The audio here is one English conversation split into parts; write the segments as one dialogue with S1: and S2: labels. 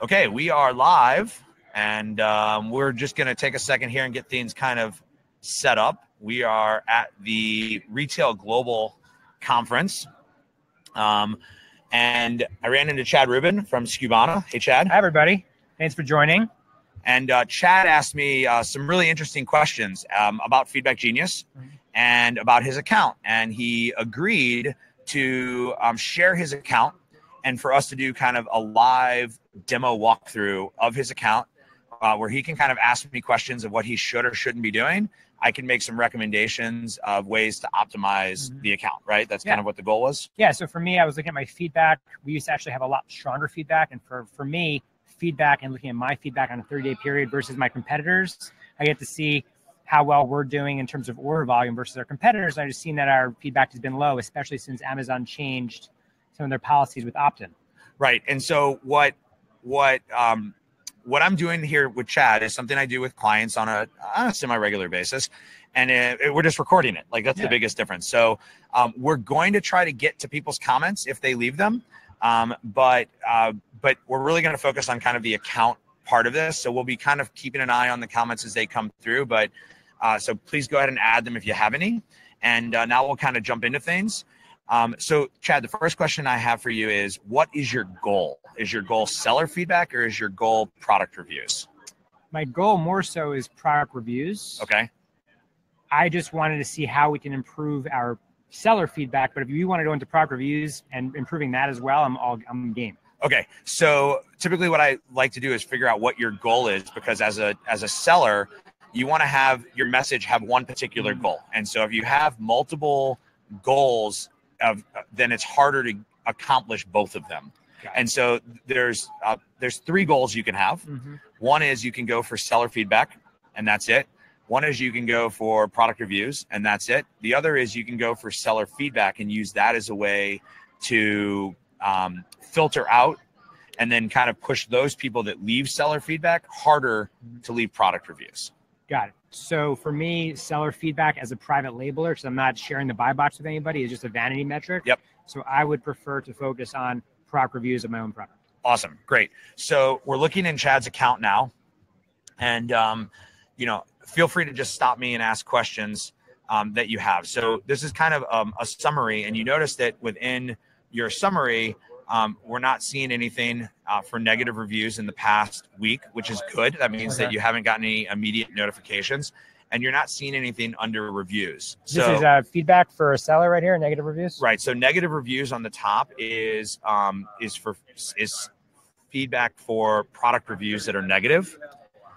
S1: Okay, we are live, and we're just going to take a second here and get things kind of set up. We are at the Retail Global Conference, and I ran into Chad Rubin from Skubana. Hey, Chad.
S2: Hi, everybody. Thanks for joining.
S1: And Chad asked me some really interesting questions about Feedback Genius and about his account, and he agreed to share his account and for us to do kind of a live demo walkthrough of his account where he can kind of ask me questions of what he should or shouldn't be doing. I can make some recommendations of ways to optimize the account, right? That's kind of what the goal was.
S2: Yeah, so for me, I was looking at my feedback. We used to actually have a lot stronger feedback. And for me, feedback and looking at my feedback on a 30-day period versus my competitors, I get to see how well we're doing in terms of order volume versus our competitors. I've just seen that our feedback has been low, especially since Amazon changed some of their policies with opt-in.
S1: Right. And so what I'm doing here with Chad is something I do with clients on a semi-regular basis. And we're just recording it. Like, that's the biggest difference. So we're going to try to get to people's comments if they leave them. But we're really going to focus on kind of the account part of this. So we'll be kind of keeping an eye on the comments as they come through. But so please go ahead and add them if you have any. And now we'll kind of jump into things. So Chad, the first question I have for you is, what is your goal? Is your goal seller feedback or is your goal product reviews?
S2: My goal more so is product reviews.
S1: Okay.
S2: I just wanted to see how we can improve our seller feedback, but if you want to go into product reviews and improving that as well, I'm game.
S1: Okay. So typically what I like to do is figure out what your goal is, because as a seller, you want to have your message have one particular goal. And so if you have multiple goals, then it's harder to accomplish both of them. And so there's three goals you can have. One is you can go for seller feedback, and that's it. One is you can go for product reviews, and that's it. The other is you can go for seller feedback and use that as a way to filter out and then kind of push those people that leave seller feedback harder to leave product reviews.
S2: Got it. So for me, seller feedback as a private labeler, because I'm not sharing the buy box with anybody, is just a vanity metric.
S1: Yep.
S2: So I would prefer to focus on product reviews of my own product.
S1: Awesome. Great. So we're looking in Chad's account now, and feel free to just stop me and ask questions that you have. So this is kind of a summary, and you notice that within your summary, we're not seeing anything for negative reviews in the past week, which is good. That means that you haven't gotten any immediate notifications, and you're not seeing anything under reviews.
S2: This is feedback for a seller right here, negative reviews?
S1: Right. So negative reviews on the top is feedback for product reviews that are negative.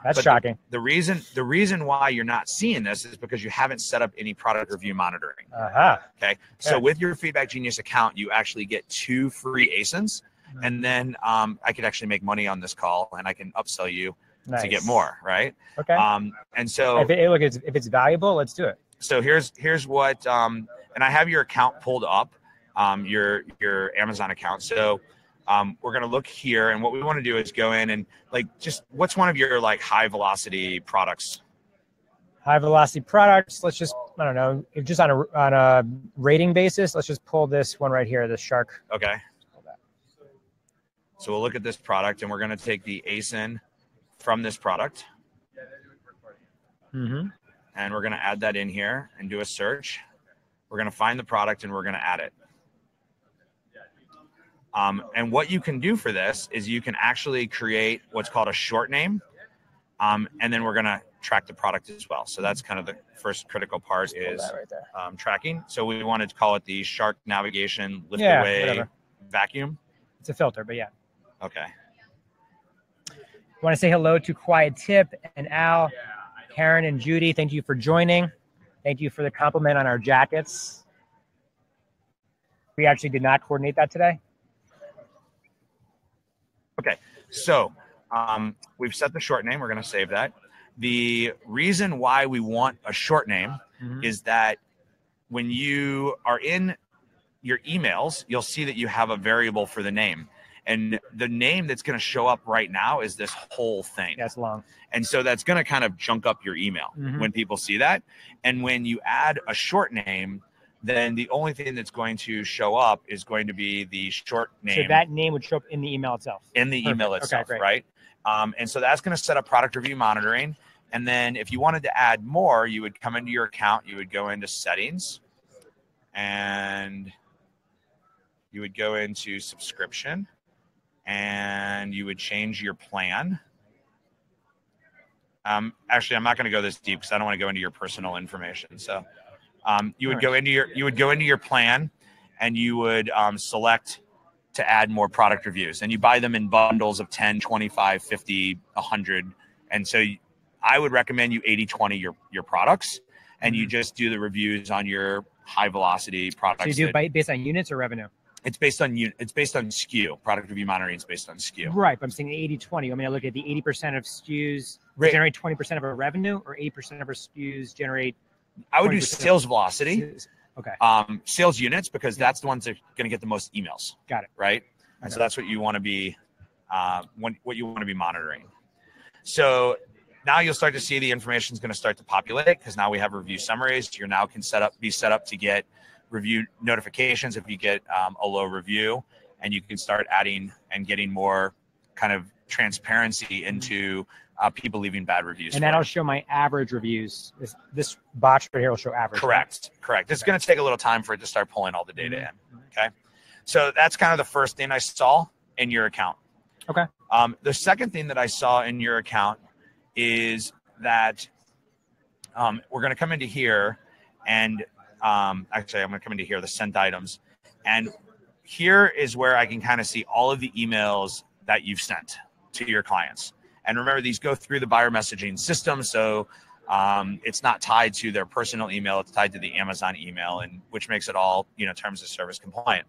S2: That's shocking.
S1: The reason why you're not seeing this is because you haven't set up any product review monitoring. Okay. So with your Feedback Genius account, you actually get 2 free ASINs, and then I could actually make money on this call, and I can upsell you to get more. Right.
S2: Okay.
S1: And so
S2: if it's valuable, let's do it.
S1: So here's what, and I have your account pulled up, your Amazon account. So we're going to look here, and what we want to do is go in and just what's one of your high velocity products?
S2: High velocity products. Let's just, I don't know, if just on a rating basis, let's just pull this one right here, the shark.
S1: Okay. So we'll look at this product, and we're going to take the ASIN from this product. And we're going to add that in here and do a search. We're going to find the product, and we're going to add it. And what you can do for this is you can actually create what's called a short name. And then we're going to track the product as well. So that's kind of the first critical part is tracking. So we wanted to call it the Shark Navigation Lift Away Vacuum.
S2: It's a filter, but yeah.
S1: Okay.
S2: I want to say hello to Quiet Tip and Al, Karen and Judy. Thank you for joining. Thank you for the compliment on our jackets. We actually did not coordinate that today.
S1: Okay, so we've set the short name. We're going to save that. The reason why we want a short name is that when you are in your emails, you'll see that you have a variable for the name. And the name that's going to show up right now is this whole thing.
S2: That's long.
S1: And so that's going to kind of junk up your email when people see that. And when you add a short name, then the only thing that's going to show up is going to be the short name.
S2: So that name would show up in the email itself.
S1: In the email itself,
S2: okay,
S1: right? And so that's going to set up product review monitoring. And then if you wanted to add more, you would come into your account, you would go into settings, and you would go into subscription, and you would change your plan. Actually, I'm not going to go this deep because I don't want to go into your personal information. So you would go into your plan, and you would select to add more product reviews, and you buy them in bundles of 10, 25, 50, 100. And so I would recommend you 80-20 your products, and you just do the reviews on your high velocity products.
S2: So you do it based on units or revenue?
S1: It's based on SKU. Product review monitoring is based on SKU.
S2: Right, but I'm saying 80-20. I mean, I look at the 80% of SKUs generate 20% of our revenue, or 80% of our SKUs generate.
S1: I would do sales velocity.
S2: Okay.
S1: Sales units, because that's the ones that are going to get the most emails.
S2: Got it.
S1: Right. And so that's what you want to be, what you want to be monitoring. So now you'll start to see the information is going to start to populate, because now we have review summaries. You're now be set up to get review notifications if you get a low review, and you can start adding and getting more kind of transparency into people leaving bad reviews.
S2: And that'll show my average reviews. This box right here will show average.
S1: Correct.
S2: Right?
S1: Correct. It's going to take a little time for it to start pulling all the data in. Okay. So that's kind of the first thing I saw in your account.
S2: Okay.
S1: The second thing that I saw in your account is that we're going to come into here, and actually I'm going to come into here, the sent items. And here is where I can kind of see all of the emails that you've sent to your clients. And remember, these go through the buyer messaging system. So it's not tied to their personal email. It's tied to the Amazon email, and which makes it all, terms of service compliant.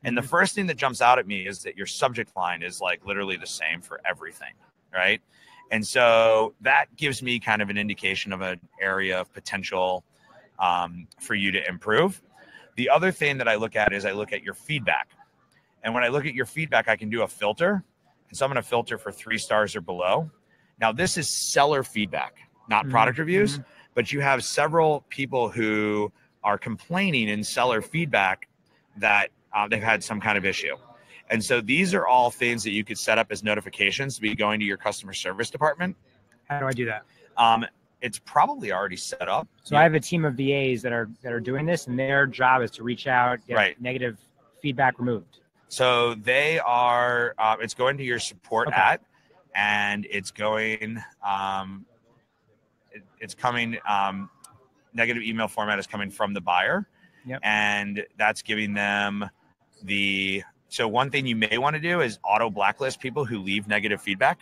S1: And the first thing that jumps out at me is that your subject line is like literally the same for everything, right? And so that gives me kind of an indication of an area of potential for you to improve. The other thing that I look at is I look at your feedback. And when I look at your feedback, I can do a filter. And so I'm going to filter for 3 stars or below. Now, this is seller feedback, not product reviews, but you have several people who are complaining in seller feedback that they've had some kind of issue. And so these are all things that you could set up as notifications to be going to your customer service department.
S2: How do I do that?
S1: It's probably already set up.
S2: So I have a team of VAs that are doing this, and their job is to reach out, get negative feedback removed. So
S1: they are, it's going to your support and it's going, it's coming, negative email format is coming from the buyer.
S2: Yep.
S1: And that's giving them so one thing you may want to do is auto blacklist people who leave negative feedback.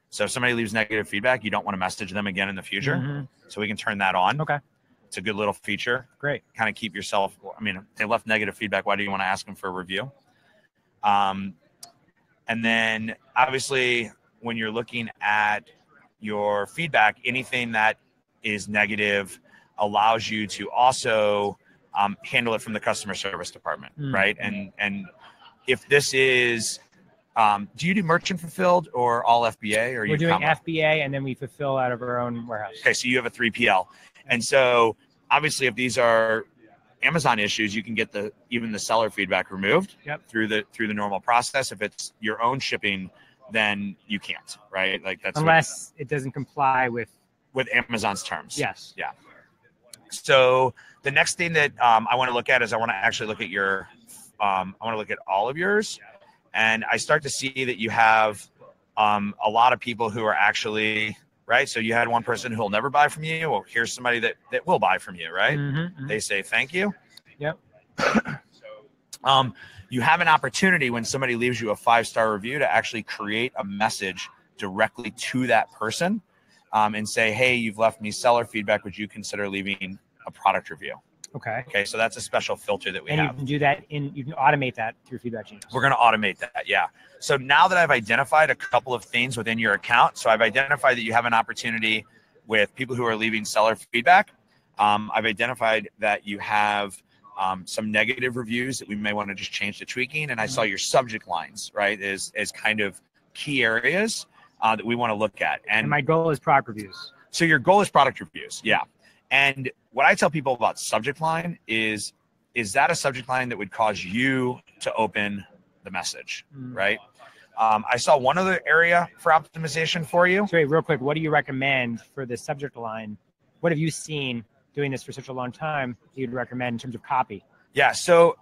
S1: So if somebody leaves negative feedback, you don't want to message them again in the future. So we can turn that on.
S2: Okay.
S1: It's a good little feature.
S2: Great.
S1: Kind of keep yourself, if they left negative feedback, why do you want to ask them for a review? And then obviously when you're looking at your feedback, anything that is negative allows you to also handle it from the customer service department, right? And if this is, do you do merchant fulfilled or all FBA? Or
S2: we're doing FBA, and then we fulfill out of our own warehouse.
S1: Okay, so you have a 3PL. And so obviously if these are Amazon issues, you can get even the seller feedback removed through the normal process. If it's your own shipping, then you can't, right? Like that's
S2: unless it doesn't comply with
S1: Amazon's terms.
S2: Yes.
S1: Yeah. So the next thing that I want to look at is I want to actually look at your, I want to look at all of yours, and I start to see that you have a lot of people who are actually, right? So you had one person who will never buy from you. Well, here's somebody that will buy from you, right? They say thank you.
S2: Yep.
S1: You have an opportunity when somebody leaves you a 5-star review to actually create a message directly to that person and say, hey, you've left me seller feedback. Would you consider leaving a product review? Okay. So that's a special filter that we have.
S2: And you can do that you can automate that through feedback channels.
S1: We're going to automate that. Yeah. So now that I've identified a couple of things within your account, so I've identified that you have an opportunity with people who are leaving seller feedback. I've identified that you have some negative reviews that we may want to just change to tweaking. And I saw your subject lines, right, as kind of key areas that we want to look at.
S2: And my goal is product reviews.
S1: So your goal is product reviews. Yeah. And what I tell people about subject line is is that a subject line that would cause you to open the message, right? I saw one other area for optimization for you.
S2: So wait, real quick, what do you recommend for the subject line? What have you seen doing this for such a long time you'd recommend in terms of copy?
S1: Yeah, so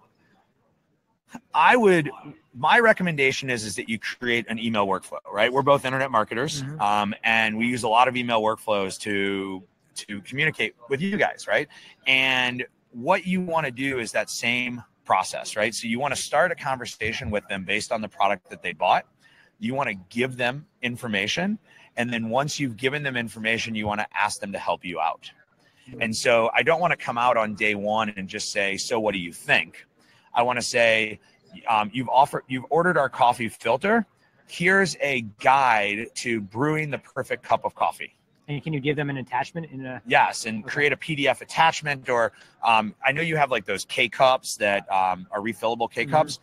S1: my recommendation is that you create an email workflow, right? We're both internet marketers, and we use a lot of email workflows to communicate with you guys, right? And what you want to do is that same process, right? So you want to start a conversation with them based on the product that they bought. You want to give them information. And then once you've given them information, you want to ask them to help you out. And so I don't want to come out on day one and just say, so what do you think? I want to say, you've ordered our coffee filter. Here's a guide to brewing the perfect cup of coffee.
S2: And can you give them an attachment in a?
S1: Yes, and create a PDF attachment, or I know you have like those K cups that are refillable K cups.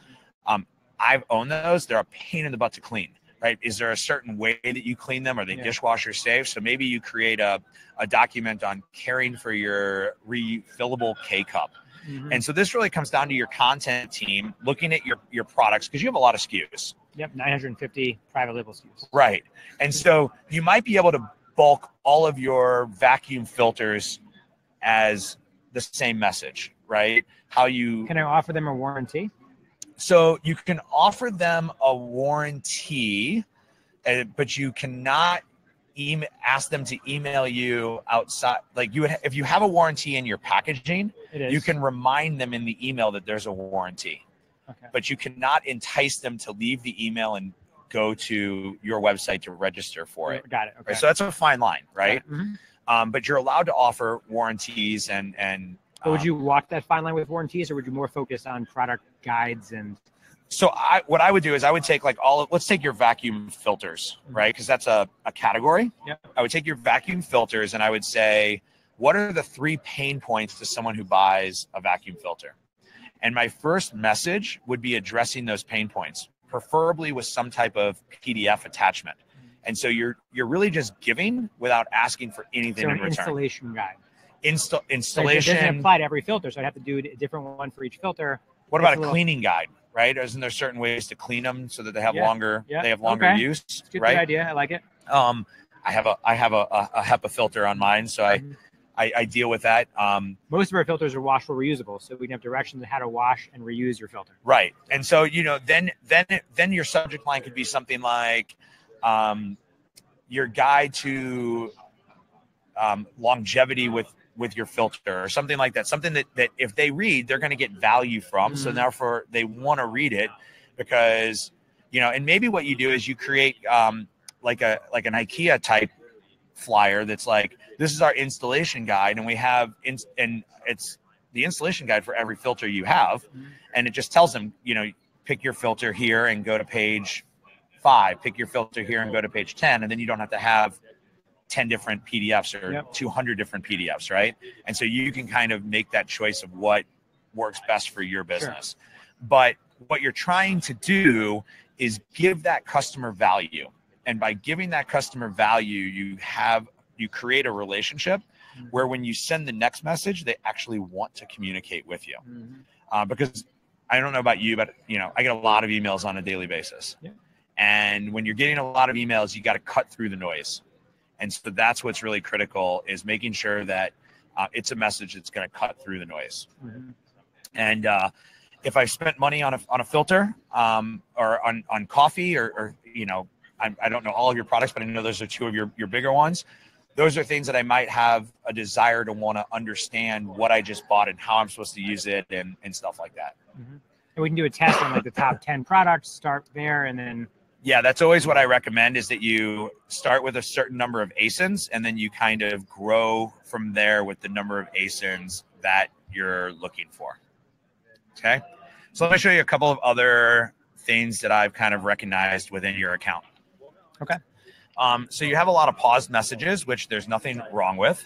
S1: I've owned those. They're a pain in the butt to clean, right? Is there a certain way that you clean them? Are they dishwasher safe? So maybe you create a document on caring for your refillable K cup. And so this really comes down to your content team looking at your products, because you have a lot of SKUs.
S2: Yep, 950 private label SKUs.
S1: Right. And so you might be able to bulk all of your vacuum filters as the same message, right?
S2: Can I offer them a warranty?
S1: So you can offer them a warranty, but you cannot ask them to email you outside. Like if you have a warranty in your packaging, you can remind them in the email that there's a warranty. Okay. But you cannot entice them to leave the email and go to your website to register for it.
S2: Got it. Okay.
S1: Right? So that's a fine line, right? But you're allowed to offer warranties and
S2: but would you walk that fine line with warranties, or would you more focus on product guides and?
S1: So what I would do is I would take let's take your vacuum filters, right? Because that's a category.
S2: Yep.
S1: I would take your vacuum filters and I would say, what are the 3 pain points to someone who buys a vacuum filter? And my first message would be addressing those pain points, preferably with some type of PDF attachment. And so you're really just giving without asking for anything in return.
S2: Installation guide.
S1: Installation.
S2: So it doesn't apply to every filter, so I'd have to do a different one for each filter.
S1: What about a cleaning guide, right? Isn't there certain ways to clean them so that they have longer use?
S2: It's a good
S1: right?
S2: idea. I like it.
S1: I have a HEPA filter on mine, so I deal with that.
S2: Most of our filters are washable, reusable, so we can have directions on how to wash and reuse your filter.
S1: Right, and so then your subject line could be something like your guide to longevity with your filter, or something like that. Something that if they read, they're going to get value from. So therefore, they want to read it because and maybe what you do is you create like an IKEA type flyer that's like, this is our installation guide, and we have and it's the installation guide for every filter you have, and it just tells them, pick your filter here and go to page 5, pick your filter here and go to page 10, and then you don't have to have 10 different PDFs or 200 different PDFs, right? And so you can kind of make that choice of what works best for your business. Sure. But what you're trying to do is give that customer value. And by giving that customer value, you create a relationship where when you send the next message, they actually want to communicate with you. Because I don't know about you, but I get a lot of emails on a daily basis. Yeah. And when you're getting a lot of emails, you got to cut through the noise. And so that's what's really critical, is making sure that it's a message that's going to cut through the noise. And if I spent money on a filter or on coffee or I don't know all of your products, but I know those are 2 of your bigger ones. Those are things that I might have a desire to want to understand what I just bought and how I'm supposed to use it and stuff like that.
S2: And we can do a test on like the top 10 products, start there, and then.
S1: Yeah, that's always what I recommend, is that you start with a certain number of ASINs and then you kind of grow from there with the number of ASINs that you're looking for. Okay. So let me show you a couple of other things that I've kind of recognized within your account.
S2: Okay.
S1: So you have a lot of paused messages, which there's nothing wrong with.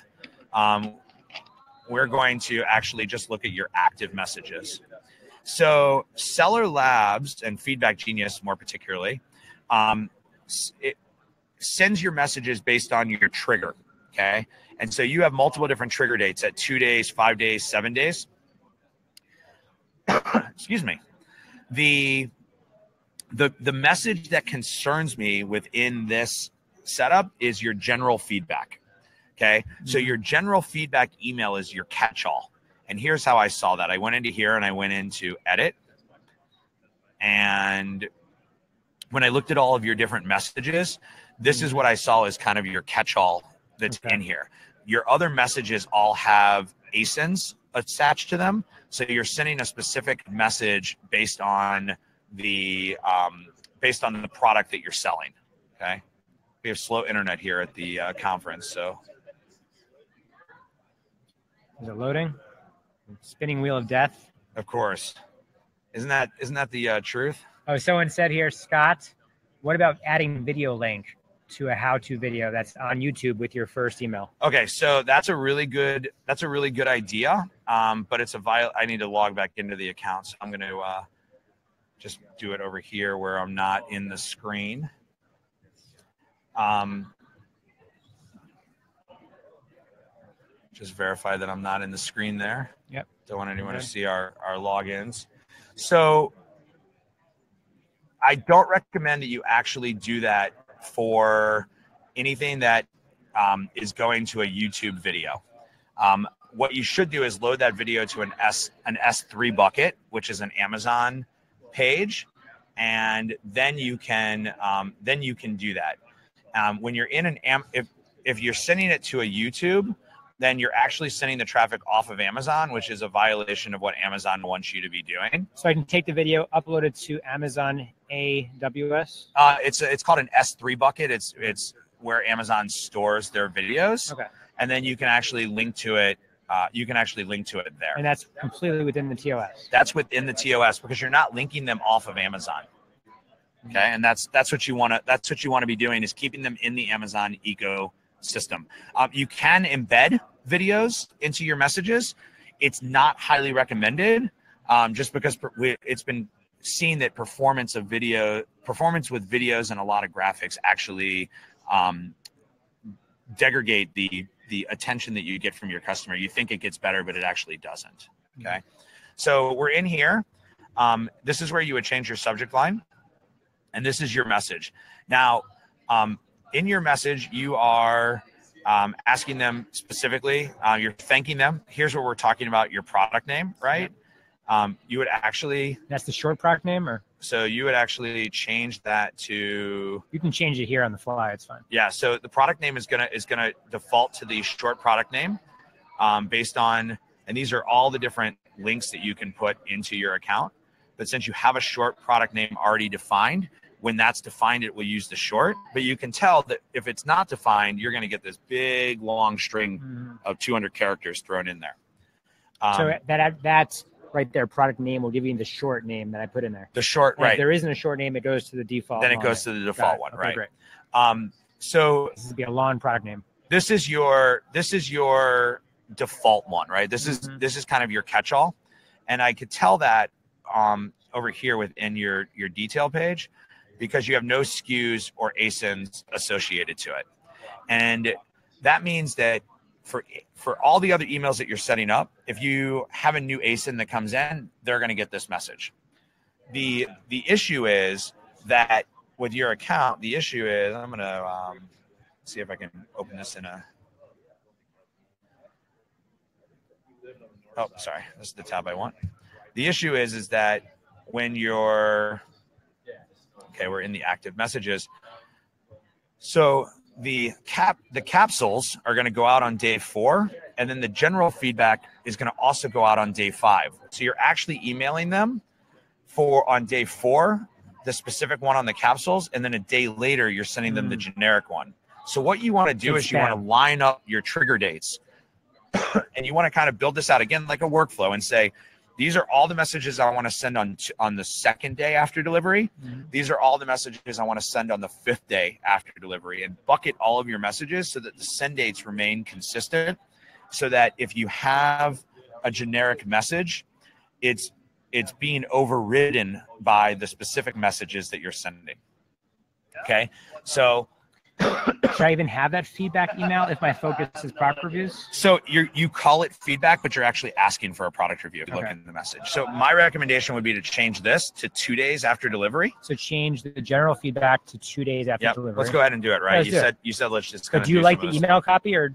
S1: We're going to actually just look at your active messages. So Seller Labs and Feedback Genius more particularly, it sends your messages based on your trigger, okay? And so you have multiple different trigger dates at 2 days, 5 days, 7 days. excuse me, the message that concerns me within this setup is your general feedback. Okay. So your general feedback email is your catch-all. And here's how I saw that. I went into here and I went into edit. And when I looked at all of your different messages, this is what I saw as kind of your catch-all that's in here. Your other messages all have ASINs attached to them. So you're sending a specific message based on the product that you're selling. Okay. We have slow internet here at the conference. So
S2: is it loading? Spinning wheel of death.
S1: Of course. Isn't that the truth?
S2: Oh, someone said here, Scott, what about adding video link to a how-to video that's on YouTube with your first email?
S1: Okay, so that's a really good idea. But it's I need to log back into the account. So I'm going to just do it over here where I'm not in the screen. Just verify that I'm not in the screen there.
S2: Yep.
S1: Don't want anyone to see our logins. So I don't recommend that you actually do that for anything that is going to a YouTube video. What you should do is load that video to an S3 bucket, which is an Amazon page, and then you can do that. When you're in if you're sending it to a YouTube, then you're actually sending the traffic off of Amazon, which is a violation of what Amazon wants you to be doing.
S2: So I can take the video, upload it to Amazon AWS?
S1: It's called an S3 bucket. It's where Amazon stores their videos.
S2: Okay.
S1: And then you can actually link to it. There.
S2: And that's completely within the TOS.
S1: That's within the TOS because you're not linking them off of Amazon. Okay. And that's what you want to be doing is keeping them in the Amazon ecosystem. You can embed videos into your messages. It's not highly recommended, just because it's been seen that performance with videos and a lot of graphics actually degrade the attention that you get from your customer. You think it gets better, but it actually doesn't. Okay. So we're in here. This is where you would change your subject line. And this is your message. Now, in your message, you are asking them specifically, you're thanking them. Here's what we're talking about, your product name, right? You would actually...
S2: That's the short product name? Or
S1: so you would actually change that to...
S2: You can change it here on the fly. It's fine.
S1: Yeah, so the product name is gonna default to the short product name based on... And these are all the different links that you can put into your account. But since you have a short product name already defined, when that's defined, it will use the short. But you can tell that if it's not defined, you're going to get this big, long string of 200 characters thrown in there.
S2: So that's right there. Product name will give you the short name that I put in there.
S1: The short,
S2: and
S1: right.
S2: If there isn't a short name, it goes to the default.
S1: Then it goes to the default one,
S2: okay,
S1: right?
S2: Great.
S1: So
S2: this would be a long product name.
S1: This is your default one, right? This is kind of your catch-all. And I could tell that over here within your detail page, because you have no SKUs or ASINs associated to it. And that means that for all the other emails that you're setting up, if you have a new ASIN that comes in, they're going to get this message. The issue is that with your account, the issue is, I'm going to see if I can open this in a... Oh, sorry. This is the tab I want. The issue is that when you're... Okay, we're in the active messages. So the capsules are going to go out on day 4, and then the general feedback is going to also go out on day 5. So you're actually emailing them on day 4, the specific one on the capsules, and then a day later you're sending them the generic one. So what you want to do is you want to line up your trigger dates, and you want to kind of build this out again like a workflow and say, these are all the messages I want to send on the 2nd day after delivery. These are all the messages I want to send on the 5th day after delivery, and bucket all of your messages so that the send dates remain consistent, so that if you have a generic message, it's being overridden by the specific messages that you're sending. Okay. So
S2: Should I even have that feedback email if my focus is product reviews?
S1: So you call it feedback, but you're actually asking for a product review if you look in the message. So my recommendation would be to change this to 2 days after delivery.
S2: So change the general feedback to 2 days after delivery.
S1: Let's go ahead and do it, right? You said let's just
S2: do you like the email copy or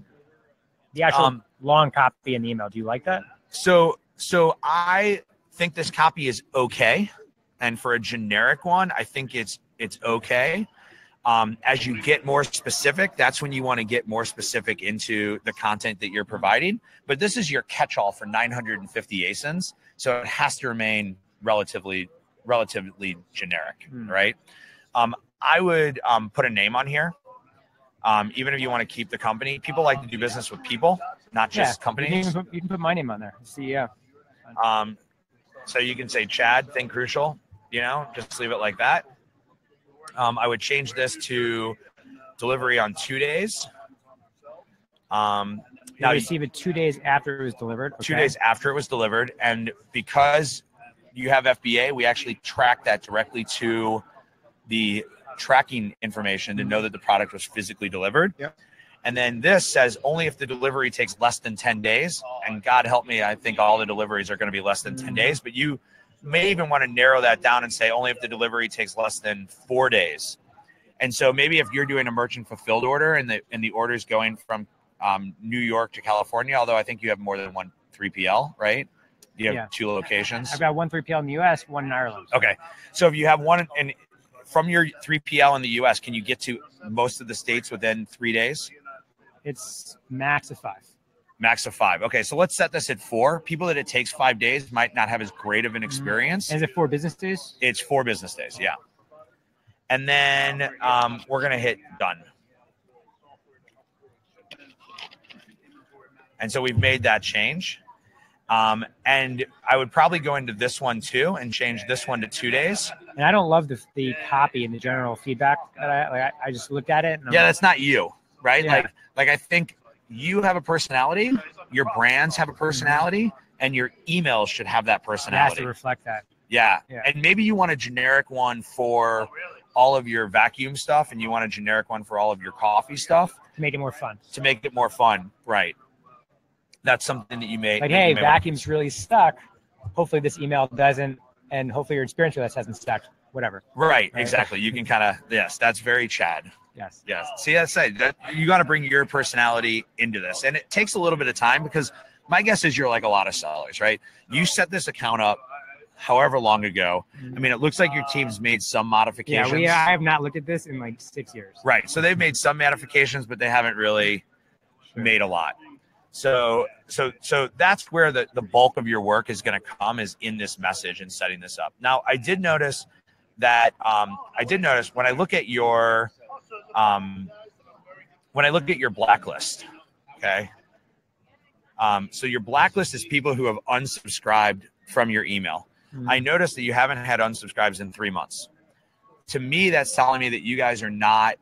S2: the actual long copy in the email? Do you like that?
S1: So I think this copy is okay. And for a generic one, I think it's okay. As you get more specific, that's when you want to get more specific into the content that you're providing. But this is your catch-all for 950 ASINs, so it has to remain relatively generic, right? I would put a name on here, even if you want to keep the company. People like to do business with people, not just companies.
S2: You can put my name on there, CEO.
S1: So you can say Chad, Think Crucial, just leave it like that. I would change this to delivery on 2 days.
S2: Now receive it 2 days after it was delivered. Okay.
S1: 2 days after it was delivered. And because you have FBA, we actually track that directly to the tracking information to know that the product was physically delivered.
S2: Yep.
S1: And then this says only if the delivery takes less than 10 days. And God help me, I think all the deliveries are going to be less than 10 days. But you may even want to narrow that down and say only if the delivery takes less than 4 days. And so maybe if you're doing a merchant fulfilled order and the order is going from New York to California, although I think you have more than one 3PL, right? You have 2 locations.
S2: I've got one 3PL in the US, one in Ireland.
S1: Okay. So if you have one, and from your 3PL in the US, can you get to most of the states within 3 days?
S2: It's max of 5.
S1: Max of 5. Okay, so let's set this at 4. People that it takes 5 days might not have as great of an experience.
S2: And is it 4 business days?
S1: It's 4 business days, yeah. And then we're going to hit done. And so we've made that change. And I would probably go into this one too and change this one to 2 days.
S2: And I don't love the copy and the general feedback that I just looked at it. And
S1: that's not you, right?
S2: Yeah.
S1: Like I think you have a personality, your brands have a personality, and your emails should have that personality.
S2: It has to reflect that.
S1: Yeah. And maybe you want a generic one for all of your vacuum stuff, and you want a generic one for all of your coffee stuff.
S2: To make it more fun.
S1: To make it more fun, right. That's something that you may...
S2: Like, hey, vacuum's really stuck. Hopefully this email doesn't, and hopefully your experience with us hasn't stuck, whatever.
S1: Right, exactly. You can kind of, yes, that's very Chad.
S2: Yes.
S1: See, that's that you got to bring your personality into this. And it takes a little bit of time because my guess is you're like a lot of sellers, right? You set this account up however long ago. I mean, it looks like your team's made some modifications.
S2: Yeah, I have not looked at this in like 6 years.
S1: Right. So they've made some modifications, but they haven't really made a lot. So that's where the bulk of your work is going to come, is in this message and setting this up. Now, I did notice that when I look at your blacklist, okay. So your blacklist is people who have unsubscribed from your email. I noticed that you haven't had unsubscribes in 3 months. To me, that's telling me that you guys are not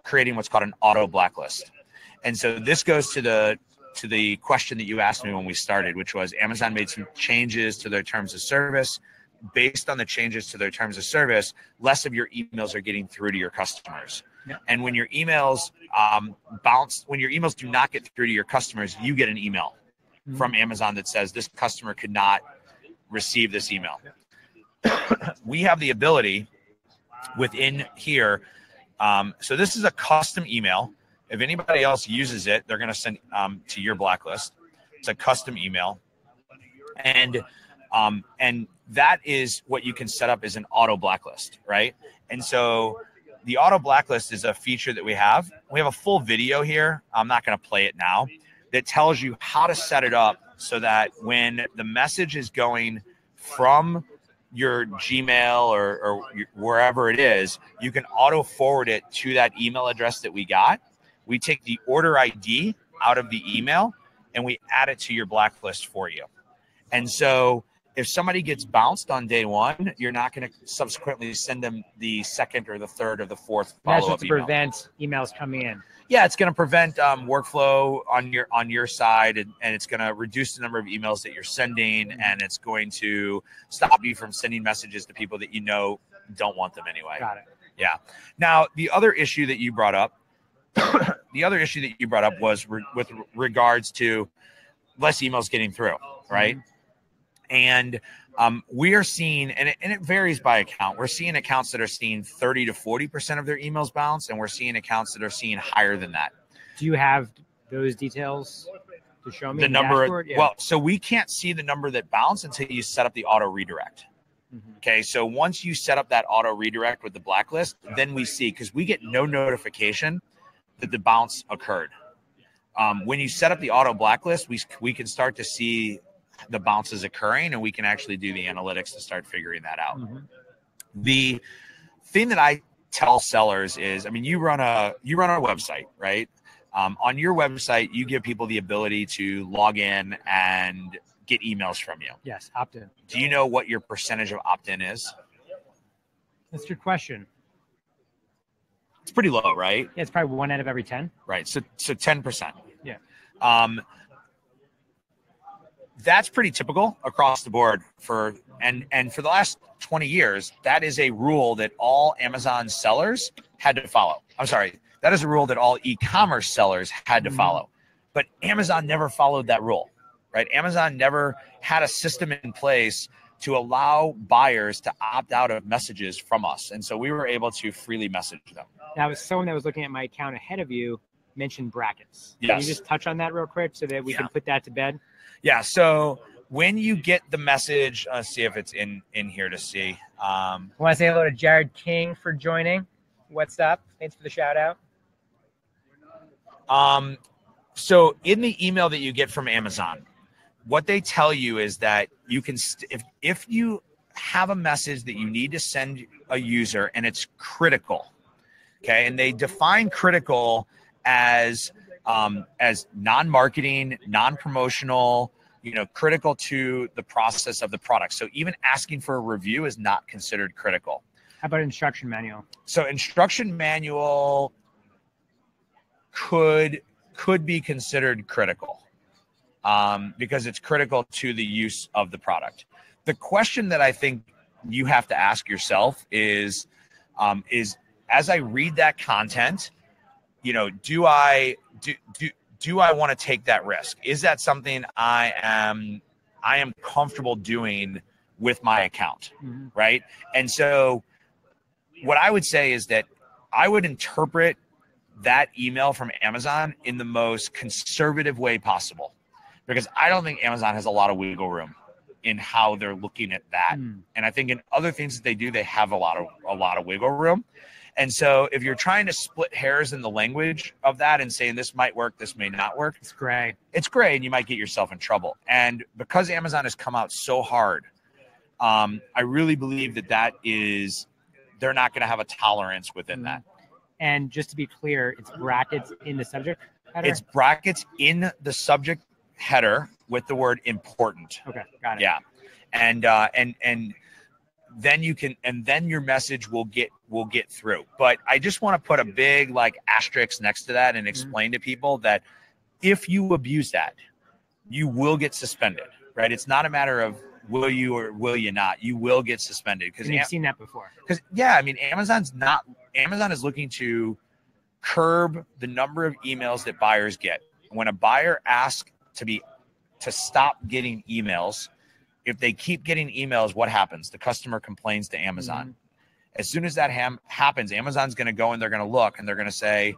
S1: creating what's called an auto blacklist. And so this goes to the question that you asked me when we started, which was Amazon made some changes to their terms of service. Based on the changes to their terms of service, less of your emails are getting through to your customers. Yeah. And when your emails when your emails do not get through to your customers, you get an email from Amazon that says this customer could not receive this email. We have the ability within here. So this is a custom email. If anybody else uses it, they're going to send to your blacklist. It's a custom email. And that is what you can set up as an auto blacklist, right? And so the auto blacklist is a feature that we have. We have a full video here. I'm not going to play it now. That tells you how to set it up so that when the message is going from your Gmail or wherever it is, you can auto forward it to that email address that we got. We take the order ID out of the email and we add it to your blacklist for you. And so if somebody gets bounced on day 1, you're not going to subsequently send them the second or the third or the fourth follow-up email.
S2: That's to prevent emails coming in.
S1: Yeah, it's going to prevent workflow on your side, and it's going to reduce the number of emails that you're sending, and it's going to stop you from sending messages to people that you know don't want them anyway.
S2: Got it.
S1: Yeah. Now, the other issue that you brought up, was with regards to less emails getting through, right? And we are seeing, and it varies by account. We're seeing accounts that are seeing 30 to 40% of their emails bounce, and we're seeing accounts that are seeing higher than that.
S2: Do you have those details to show me?
S1: The number, well, so we can't see the number that bounced until you set up the auto redirect. Okay, so once you set up that auto redirect with the blacklist, then we see, because we get no notification that the bounce occurred. When you set up the auto blacklist, we can start to see the bounces occurring, and we can actually do the analytics to start figuring that out. The thing that I tell sellers is, I mean, you run a website, right? On your website, you give people the ability to log in and get emails from you.
S2: Yes, opt-in.
S1: Do you know what your percentage of opt-in is?
S2: That's a good question.
S1: It's pretty low, right?
S2: Yeah, it's probably 1 out of every 10.
S1: Right. So 10%.
S2: Yeah.
S1: That's pretty typical across the board for the last 20 years. That is a rule that all Amazon sellers had to follow. I'm sorry. That is a rule that all e-commerce sellers had to follow. But Amazon never followed that rule, right? Amazon never had a system in place to allow buyers to opt out of messages from us. And so we were able to freely message them.
S2: Now, someone that was looking at my account ahead of you mentioned brackets.
S1: Yes.
S2: Can you just touch on that real quick so that we can put that to bed?
S1: Yeah. So when you get the message, let's see if it's in here to see.
S2: I want to say hello to Jared King for joining. What's up? Thanks for the shout out.
S1: So in the email that you get from Amazon, what they tell you is that you can, if you have a message that you need to send a user and it's critical, okay, and they define critical as non-marketing, non-promotional, critical to the process of the product. So even asking for a review is not considered critical.
S2: How about instruction manual?
S1: So instruction manual could be considered critical because it's critical to the use of the product. The question that I think you have to ask yourself is as I read that content, do I want to take that risk? Is that something I am comfortable doing with my account, right? And so what I would say is that I would interpret that email from Amazon in the most conservative way possible, because I don't think Amazon has a lot of wiggle room in how they're looking at that. And I think in other things that they do, they have a lot of wiggle room. And so if you're trying to split hairs in the language of that and saying this might work, this may not work,
S2: it's gray,
S1: and you might get yourself in trouble. And because Amazon has come out so hard, I really believe that is, they're not going to have a tolerance within that.
S2: And just to be clear, it's brackets in the subject header?
S1: It's brackets in the subject header with the word important.
S2: Okay, got it.
S1: Yeah. And then you can, and then your message will get through. But I just want to put a big asterisk next to that and explain to people that if you abuse that, you will get suspended, right? It's not a matter of will you or will you not. You will get suspended.
S2: And you've seen that before.
S1: Because Amazon is looking to curb the number of emails that buyers get. When a buyer asks to stop getting emails, if they keep getting emails, what happens? The customer complains to Amazon. As soon as that happens, Amazon's going to go and they're going to look and they're going to say,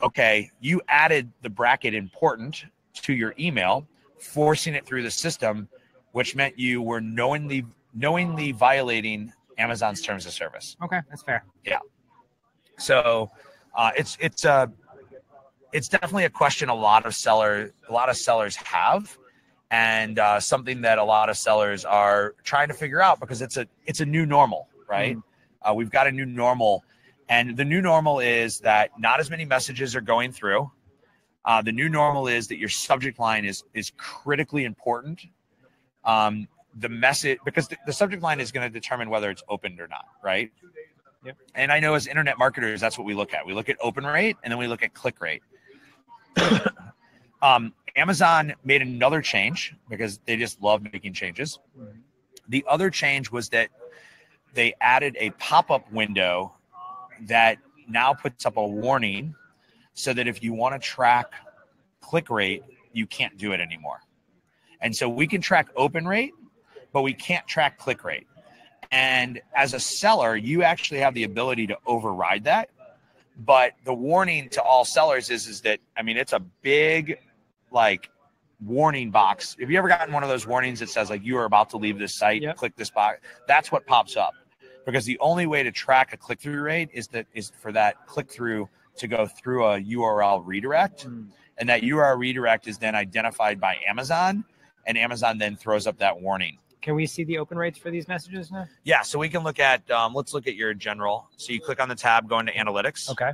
S1: okay, you added the bracket important to your email, forcing it through the system, which meant you were knowingly violating Amazon's terms of service.
S2: Okay, that's fair.
S1: Yeah. So it's definitely a question a lot of sellers have, and something that a lot of sellers are trying to figure out, because it's a new normal, right? We've got a new normal, and the new normal is that not as many messages are going through. The new normal is that your subject line is critically important. The message, because the subject line is going to determine whether it's opened or not, right?
S2: Yep.
S1: And I know as internet marketers, that's what we look at. We look at open rate, and then we look at click rate. Amazon made another change because they just love making changes. The other change was that they added a pop-up window that now puts up a warning so that if you want to track click rate, you can't do it anymore. And so we can track open rate, but we can't track click rate. And as a seller, you actually have the ability to override that. But the warning to all sellers is that, I mean, it's a big, like, warning box. Have you ever gotten one of those warnings that says, like, you are about to leave this site,
S2: Yep.
S1: click this box? That's what pops up. Because the only way to track a click-through rate is for that click-through to go through a URL redirect. And that URL redirect is then identified by Amazon, and Amazon then throws up that warning.
S2: Can we see the open rates for these messages now?
S1: Yeah, so we can look at, let's look at your general. So you click on the tab, go into analytics.
S2: Okay.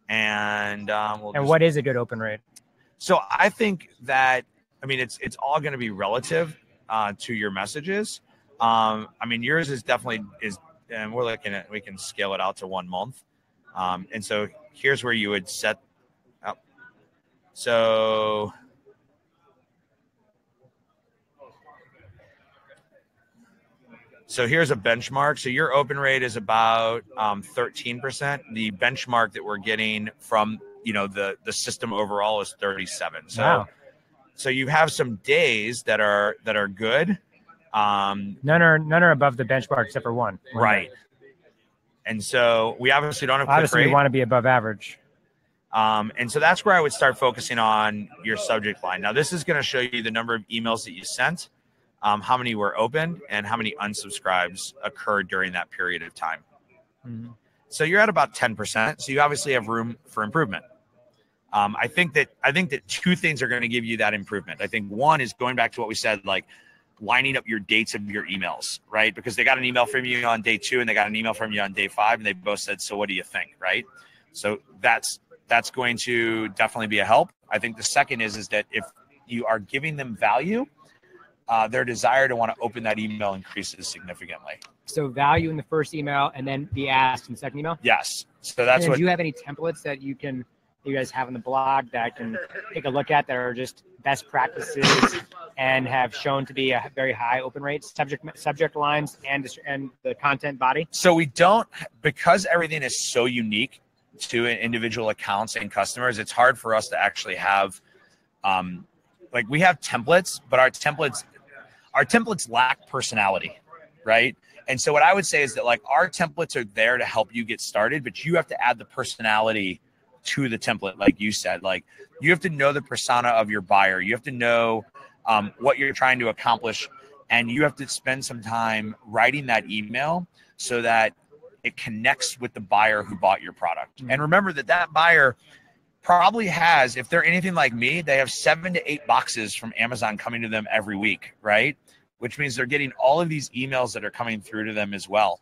S1: And
S2: what is a good open rate?
S1: So I think that, I mean, it's all going to be relative to your messages. I mean, yours is definitely and we're looking at, we can scale it out to 1 month. And so here's where you would set up. So here's a benchmark. So your open rate is about 13%. The benchmark that we're getting from, you know, the system overall is 37. So,
S2: wow.
S1: So you have some days that are good.
S2: None are above the benchmark except for one.
S1: Right. And so we obviously don't have
S2: obviously
S1: click rate.
S2: We want to be above average.
S1: And so that's where I would start focusing on your subject line. Now, this is going to show you the number of emails that you sent, how many were opened, and how many unsubscribes occurred during that period of time.
S2: Mm-hmm.
S1: So you're at about 10%. So you obviously have room for improvement. I think that two things are going to give you that improvement. I think one is going back to what we said, like lining up your dates of your emails, right? Because they got an email from you on day 2 and they got an email from you on day 5, and they both said, so what do you think, right? So that's going to definitely be a help. I think the second is that if you are giving them value, their desire to want to open that email increases significantly.
S2: So value in the first email and then be asked in the second email?
S1: Yes. So that's
S2: what. Do you have any templates that you guys have on the blog that I can take a look at that are just best practices and have shown to be a very high open rate, subject lines and the content body? So
S1: we don't, because everything is so unique to individual accounts and customers, it's hard for us to actually have, like, we have templates, but our templates lack personality, right? And so what I would say is that, like, our templates are there to help you get started, but you have to add the personality to the template. Like you said, like, you have to know the persona of your buyer. You have to know what you're trying to accomplish, and you have to spend some time writing that email so that it connects with the buyer who bought your product. And remember that buyer probably has, if they're anything like me, they have 7 to 8 boxes from Amazon coming to them every week, right? Which means they're getting all of these emails that are coming through to them as well.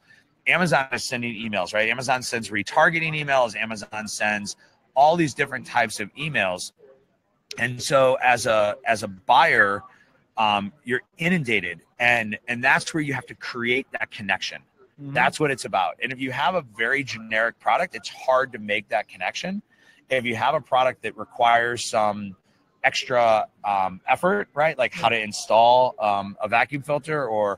S1: Amazon is sending emails, right? Amazon sends retargeting emails. Amazon sends all these different types of emails. And so as a buyer, you're inundated, and that's where you have to create that connection. Mm-hmm. That's what it's about. And if you have a very generic product, it's hard to make that connection. If you have a product that requires some extra effort, right? Like how to install a vacuum filter, or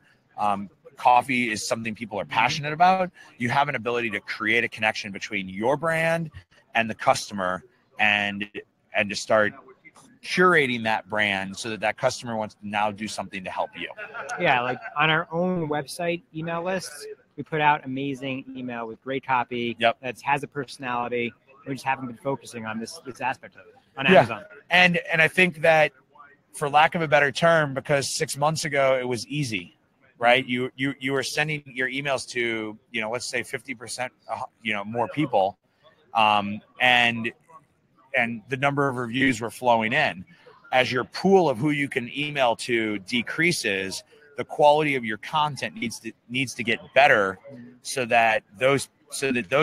S1: coffee is something people are passionate about, you have an ability to create a connection between your brand and the customer, and to start curating that brand so that customer wants to now do something to help you. Yeah,
S2: like on our own website email lists, we put out amazing email with great copy.
S1: Yep.
S2: That has a personality. We just haven't been focusing on this aspect of it on Amazon.
S1: And I think that, for lack of a better term, because 6 months ago it was easy, right? You were sending your emails to, let's say 50%, more people, and the number of reviews were flowing in. As your pool of who you can email to decreases, the quality of your content needs to get better, so that those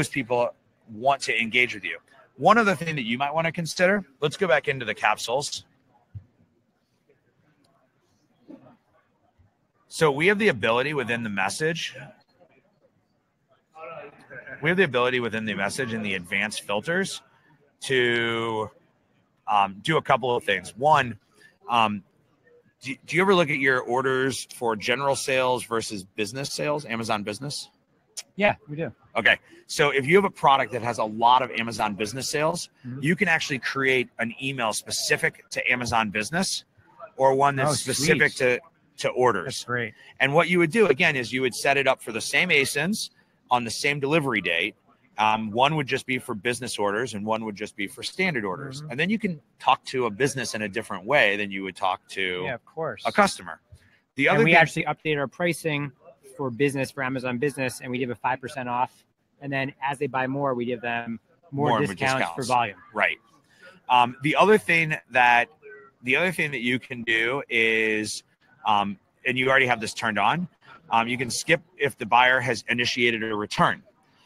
S1: people want to engage with you. One other thing that you might want to consider, let's go back into the capsules. So we have the ability within the message. We have the ability within the message and the advanced filters to do a couple of things. One, do you ever look at your orders for general sales versus business sales, Amazon business?
S2: Yeah, we do.
S1: Okay. So if you have a product that has a lot of Amazon business sales, you can actually create an email specific to Amazon business or one that's specific to orders.
S2: That's great.
S1: And what you would do, again, is you would set it up for the same ASINs on the same delivery date. One would just be for business orders and one would just be for standard orders. And then you can talk to a business in a different way than you would talk to
S2: of course,
S1: a customer. The other
S2: and we
S1: thing,
S2: actually updated our pricing for business, for Amazon Business, and we give a 5% off. And then as they buy more, we give them more discounts for volume.
S1: Right. The other thing that you can do is, and you already have this turned on, you can skip if the buyer has initiated a return.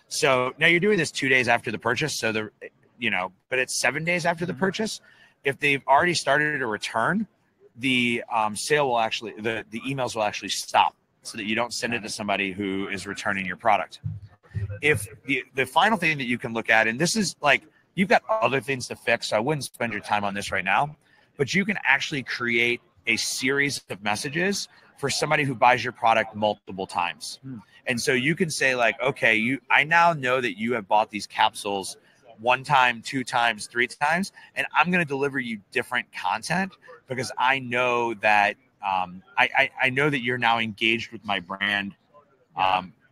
S1: So now you're doing this 2 days after the purchase. So but it's 7 days after the purchase. If they've already started a return, the sale will actually, the emails will actually stop so that you don't send it to somebody who is returning your product. If the final thing that you can look at, and this is like, you've got other things to fix, so I wouldn't spend your time on this right now, but you can actually create a series of messages for somebody who buys your product multiple times. And so you can say like, okay, I now know that you have bought these capsules 1 time, 2 times, 3 times, and I'm going to deliver you different content because I know that I know that you're now engaged with my brand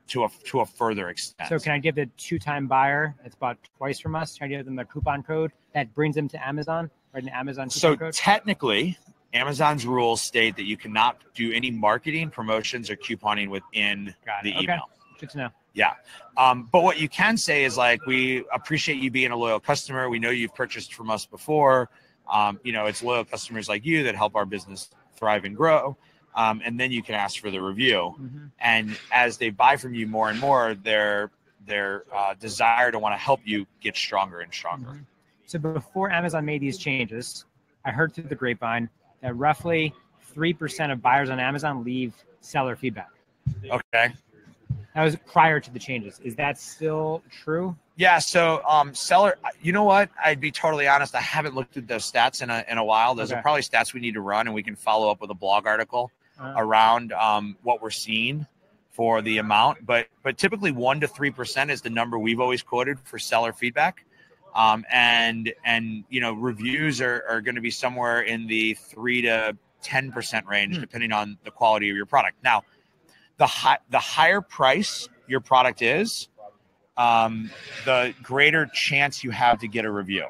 S1: to a further extent.
S2: So can I give the 2-time buyer that's bought twice from us, can I give them the coupon code that brings them to Amazon, or an Amazon coupon code?
S1: Technically, Amazon's rules state that you cannot do any marketing, promotions, or couponing within the email.
S2: Good to know.
S1: Yeah. But what you can say is like, we appreciate you being a loyal customer. We know you've purchased from us before. It's loyal customers like you that help our business thrive and grow. And then you can ask for the review. And as they buy from you more and more, their desire to want to help you gets stronger and stronger.
S2: So before Amazon made these changes, I heard through the grapevine that roughly 3% of buyers on Amazon leave seller feedback.
S1: Okay.
S2: That was prior to the changes. Is that still true?
S1: Yeah. So seller, you know what? I'd be totally honest. I haven't looked at those stats in a while. Those are probably stats we need to run, and we can follow up with a blog article around what we're seeing for the amount. But typically 1 to 3% is the number we've always quoted for seller feedback. And reviews are going to be somewhere in the 3 to 10% range, depending on the quality of your product. Now, the higher price your product is, the greater chance you have to get a review,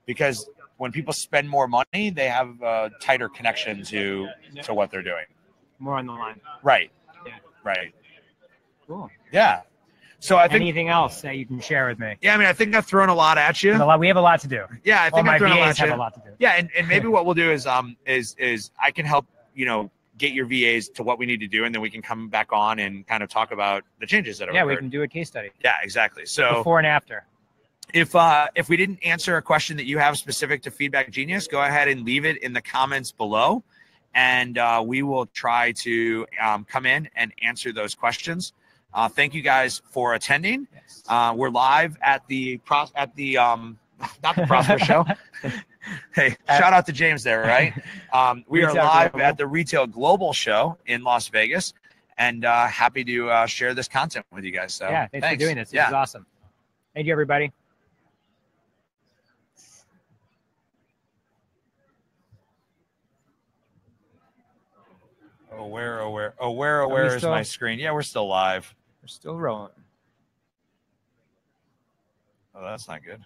S1: because when people spend more money, they have a tighter connection to what they're doing.
S2: More on the line.
S1: Right.
S2: Yeah.
S1: Right.
S2: Cool.
S1: Yeah. So I think
S2: anything else that you can share with me?
S1: Yeah, I mean, I think I've thrown a lot at you.
S2: We have a lot to do.
S1: Yeah, I think I've thrown a lot at you.
S2: Have a lot to do.
S1: Yeah, and maybe what we'll do is I can help get your VAs to what we need to do, and then we can come back on and kind of talk about the changes that have occurred.
S2: We can do a case study.
S1: Yeah, exactly. So
S2: before and after.
S1: If we didn't answer a question that you have specific to Feedback Genius, go ahead and leave it in the comments below, and we will try to come in and answer those questions. Thank you guys for attending. We're live at the not the Prosper Show. Hey, shout out to James there, right? We are live at the Retail Global Show in Las Vegas, and happy to share this content with you guys. So
S2: yeah, thanks for doing this. This is awesome. Thank you, everybody.
S1: Where is my screen? Yeah, we're still live.
S2: We're still rolling.
S1: Oh, that's not good.